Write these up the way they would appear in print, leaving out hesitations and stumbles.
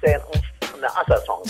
sen na asa song.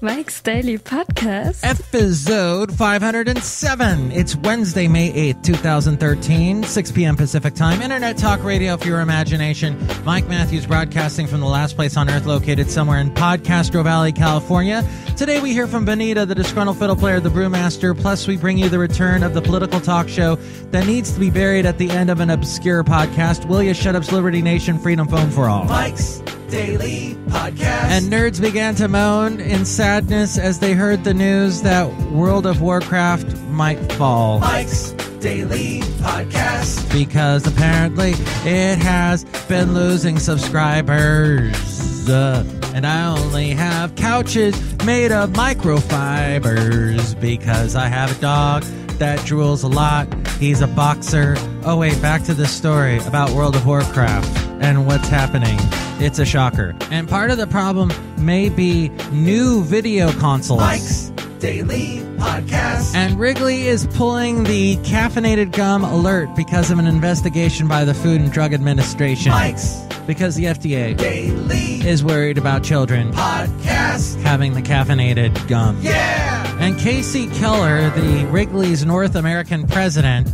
Mike's Daily Podcast. Effizode 507. It's Wednesday, May 8th, 2013, 6 p.m. Pacific Time. Internet talk radio for your imagination. Mike Matthews broadcasting from the last place on earth located somewhere in Podcastro Valley, California. Today we hear from Benita, the Disgruntled Fiddle Player, the Brewmaster, plus we bring you the return of the political talk show that needs to be buried at the end of an obscure podcast, Willya Shadup's Liberty Nation Freedom Phone for All. Mike's Daily Podcast. And nerds began to moan in sadness as they heard the news that World of Warcraft might fall. Mike's Daily Podcast. Because apparently it has been losing subscribers. And I only have couches made of microfibers because I have a dog that drools a lot. He's a boxer. Oh wait, back to the story about World of Warcraft and what's happening. It's a shocker. And part of the problem may be new video consoles. Mike's Daily Podcast. And Wrigley is pulling the caffeinated gum alert because of an investigation by the Food and Drug Administration. Mike's because the FDA Daily is worried about children Podcast having the caffeinated gum. Yeah! And Casey Keller, the Wrigley's North American president,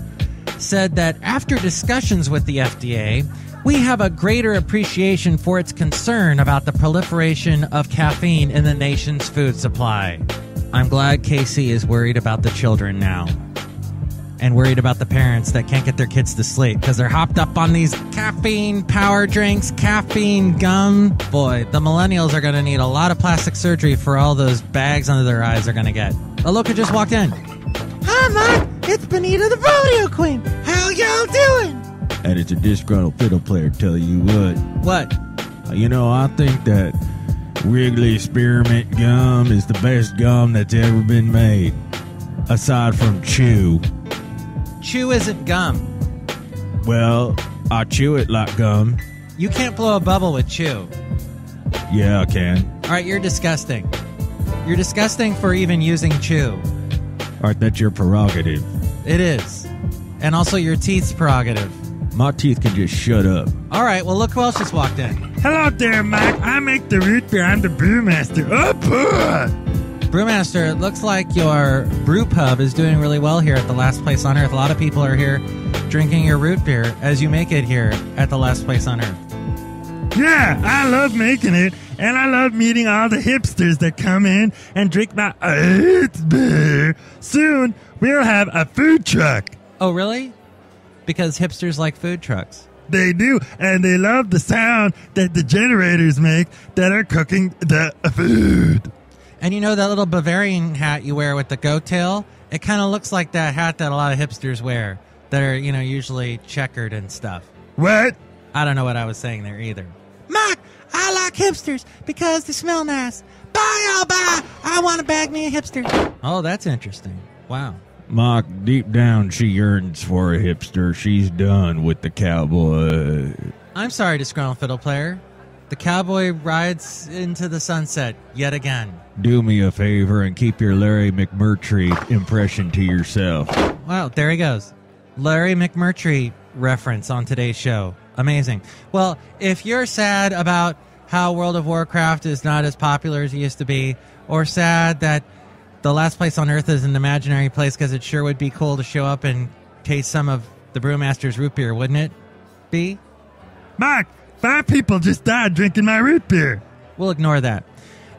said that after discussions with the FDA, we have a greater appreciation for its concern about the proliferation of caffeine in the nation's food supply. I'm glad Casey is worried about the children now. And worried about the parents that can't get their kids to sleep because they're hopped up on these caffeine power drinks, caffeine gum. Boy, the millennials are going to need a lot of plastic surgery for all those bags under their eyes they're going to get. Aloka just walked in. Hi, Mike. It's Benita the Rodeo Queen. How y'all doing? And it's a disgruntled fiddle player, tell you what. What? I think that Wrigley Spearmint Gum is the best gum that's ever been made. Aside from Chew. Chew isn't gum. Well, I chew it like gum. You can't blow a bubble with Chew. Yeah, I can. All right, you're disgusting. You're disgusting for even using Chew. All right, that's your prerogative. It is. And also your teeth's prerogative. My teeth can just shut up. All right, well, look who else just walked in. Hello there, Mike. I make the root beer. I'm the brewmaster. Brewmaster, it looks like your brew pub is doing really well here at the last place on earth. A lot of people are here drinking your root beer as you make it here at the last place on earth. Yeah, I love making it, and I love meeting all the hipsters that come in and drink my beer. Soon, we'll have a food truck. Oh, really? Because hipsters like food trucks. They do, and they love the sound that the generators make that are cooking the food. And you know that little Bavarian hat you wear with the goat tail? It kind of looks like that hat that a lot of hipsters wear that are, usually checkered and stuff. What? I don't know what I was saying there either. Mike, I like hipsters because they smell nice. Bye, y'all, bye. I want to bag me a hipster. Oh, that's interesting. Wow. Mike, deep down, she yearns for a hipster. She's done with the cowboy. I'm sorry, Disgruntled Fiddle Player. The cowboy rides into the sunset yet again. Do me a favor and keep your Larry McMurtry impression to yourself. Wow, there he goes. Larry McMurtry reference on today's show. Amazing. Well, if you're sad about how World of Warcraft is not as popular as it used to be, or sad that the last place on earth is an imaginary place because it sure would be cool to show up and taste some of the Brewmaster's root beer, wouldn't it be? Mike, 5 people just died drinking my root beer. We'll ignore that.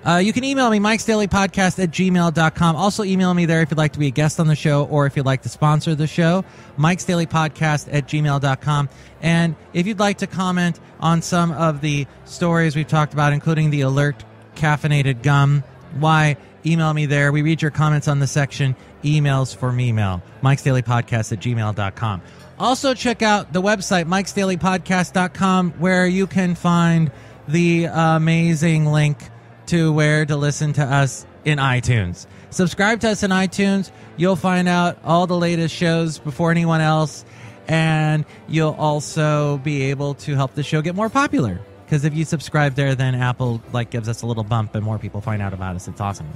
You can email me, mikesdailypodcast@gmail.com. Also email me there if you'd like to be a guest on the show or if you'd like to sponsor the show, mikesdailypodcast@gmail.com. And if you'd like to comment on some of the stories we've talked about, including the alert caffeinated gum, why, email me there. We read your comments on the section Emails for Me-mail, mikesdailypodcast@gmail.com. Also check out the website, mikesdailypodcast.com, where you can find the amazing link to where to listen to us in iTunes. Subscribe to us in iTunes. You'll find out all the latest shows before anyone else, and you'll also be able to help the show get more popular. Because if you subscribe there, then Apple gives us a little bump and more people find out about us. It's awesome.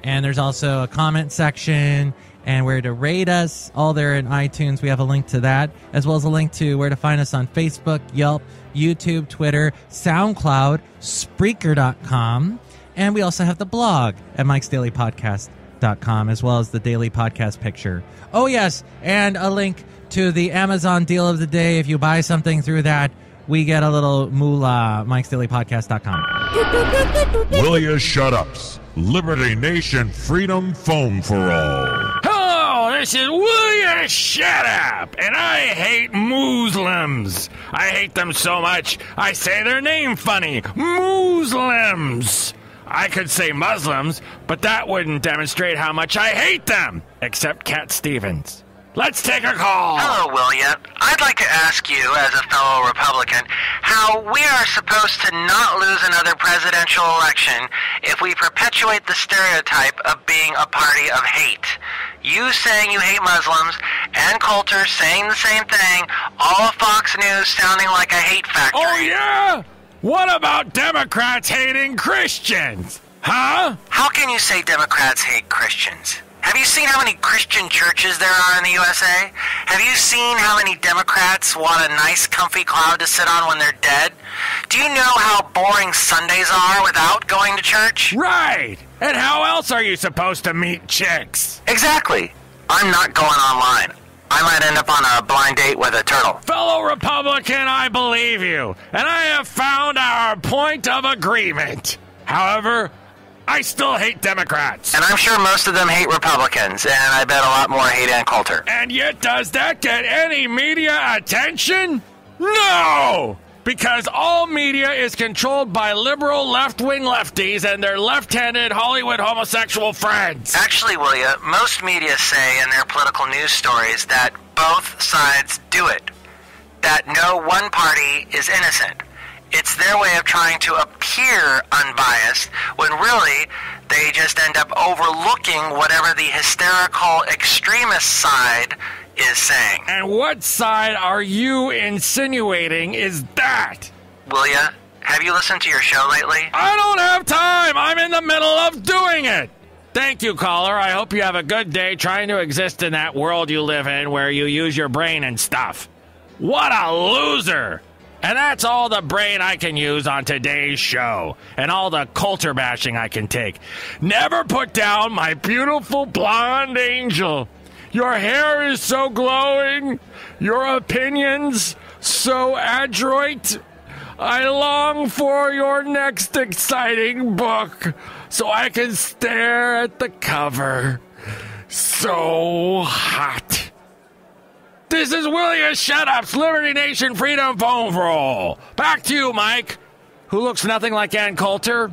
And there's also a comment section and where to rate us, all there in iTunes. We have a link to that, as well as a link to where to find us on Facebook, Yelp, YouTube, Twitter, SoundCloud, Spreaker.com. And we also have the blog at mikesdailypodcast.com, as well as the daily podcast picture. Oh, yes, and a link to the Amazon deal of the day. If you buy something through that, we get a little moolah, mikesdailypodcast.com. Willya Shadup's Liberty Nation Freedom Phone for All. Hello, this is Willya Shadup, and I hate Muslims. I hate them so much, I say their name funny. Muslims. I could say Muslims, but that wouldn't demonstrate how much I hate them. Except Cat Stevens. Let's take a call. Hello, Willya. I'd like to ask you, as a fellow Republican, how we are supposed to not lose another presidential election if we perpetuate the stereotype of being a party of hate. You saying you hate Muslims, and Coulter saying the same thing, all of Fox News sounding like a hate factory. Oh, yeah? What about Democrats hating Christians? Huh? How can you say Democrats hate Christians? Have you seen how many Christian churches there are in the USA? Have you seen how many Democrats want a nice comfy cloud to sit on when they're dead? Do you know how boring Sundays are without going to church? Right! And how else are you supposed to meet chicks? Exactly. I'm not going online. I might end up on a blind date with a turtle. Fellow Republican, I believe you, and I have found our point of agreement. However, I still hate Democrats. And I'm sure most of them hate Republicans, and I bet a lot more hate Ann Coulter. And yet, does that get any media attention? No! Because all media is controlled by liberal left-wing lefties and their left-handed Hollywood homosexual friends. Actually, Willya, most media say in their political news stories that both sides do it. That no one party is innocent. It's their way of trying to appear unbiased when really they just end up overlooking whatever the hysterical extremist side is saying. And what side are you insinuating is that? Willya, have you listened to your show lately? I don't have time. I'm in the middle of doing it. Thank you, caller. I hope you have a good day trying to exist in that world you live in where you use your brain and stuff. What a loser. And that's all the brain I can use on today's show, and all the Coulter bashing I can take. Never put down my beautiful blonde angel. Your hair is so glowing, your opinions so adroit. I long for your next exciting book so I can stare at the cover. So hot. This is Willya Shadup's Liberty Nation Freedom Phone Roll. Back to you, Mike, who looks nothing like Ann Coulter.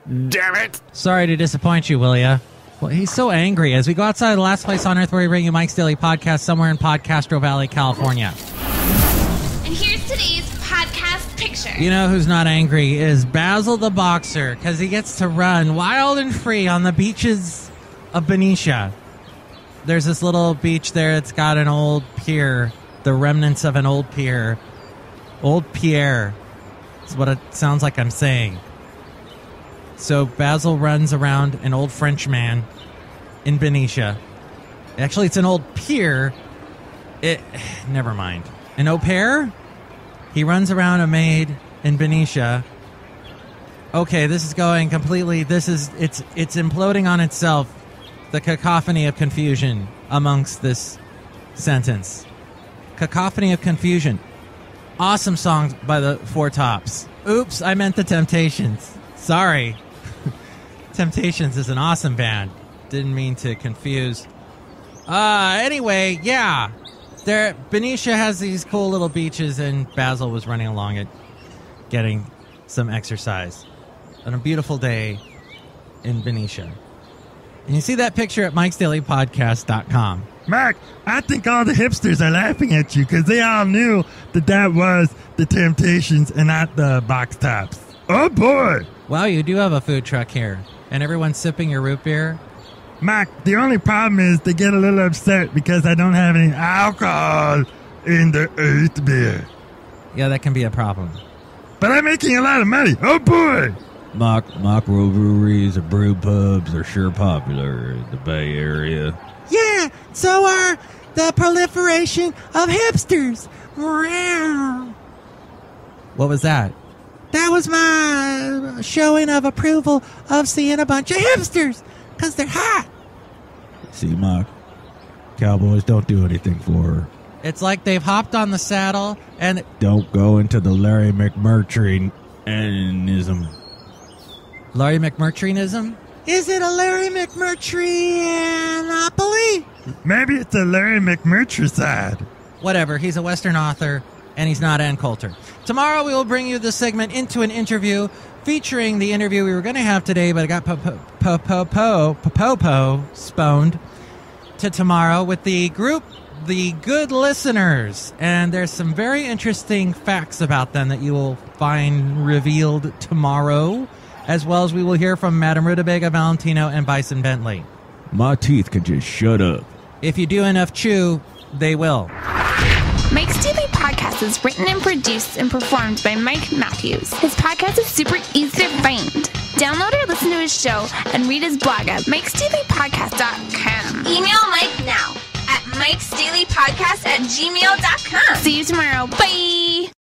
Damn it. Sorry to disappoint you, Willya. Well, he's so angry. As we go outside the last place on earth where we bring you Mike's Daily Podcast, somewhere in Podcastro Valley, California. And here's today's podcast picture. You know who's not angry is Basil the Boxer, because he gets to run wild and free on the beaches of Benicia. There's this little beach there. It's got an old pier, the remnants of an old pier. Old Pierre is what it sounds like I'm saying. So Basil runs around an old French man in Benicia. Actually, it's an old pier. Never mind. An au pair? He runs around a maid in Benicia. Okay, this is going completely... It's imploding on itself. The cacophony of confusion amongst this sentence. Cacophony of Confusion. Awesome song by the Four Tops. Oops, I meant the Temptations. Sorry. Temptations is an awesome band. Didn't mean to confuse. Anyway, yeah. Benicia has these cool little beaches, and Basil was running along it, getting some exercise on a beautiful day in Benicia. And you see that picture at mikesdailypodcast.com. Mark, I think all the hipsters are laughing at you because they all knew that was the Temptations and not the Box Tops. Oh, boy. Wow, you do have a food truck here. And everyone's sipping your root beer? Mark, the only problem is they get a little upset because I don't have any alcohol in the root beer. Yeah, that can be a problem. But I'm making a lot of money. Oh, boy. Microbreweries and brew pubs are sure popular in the Bay Area. Yeah, so are the proliferation of hipsters. What was that? That was my showing of approval of seeing a bunch of hipsters, because they're hot. See, Mike, cowboys don't do anything for her. It's like they've hopped on the saddle and... Don't go into the Larry McMurtry-anism. Larry McMurtry-ism? Is it a Larry McMurtry-anopoly? Maybe it's a Larry McMurtry-side. Whatever, he's a Western author, and he's not Ann Coulter. Tomorrow we will bring you this segment Into an Interview, featuring the interview we were going to have today, but it got postponed to tomorrow with the group, The Good Listeners. And there's some very interesting facts about them that you will find revealed tomorrow, as well as we will hear from Madame Rootabega, Valentino, and Bison Bentley. My teeth can just shut up. If you do enough chew, they will. Mike's Daily Podcast is written and produced and performed by Mike Matthews. His podcast is super easy to find. Download or listen to his show and read his blog at mikesdailypodcast.com. Email Mike now at mikesdailypodcast@gmail.com. See you tomorrow. Bye!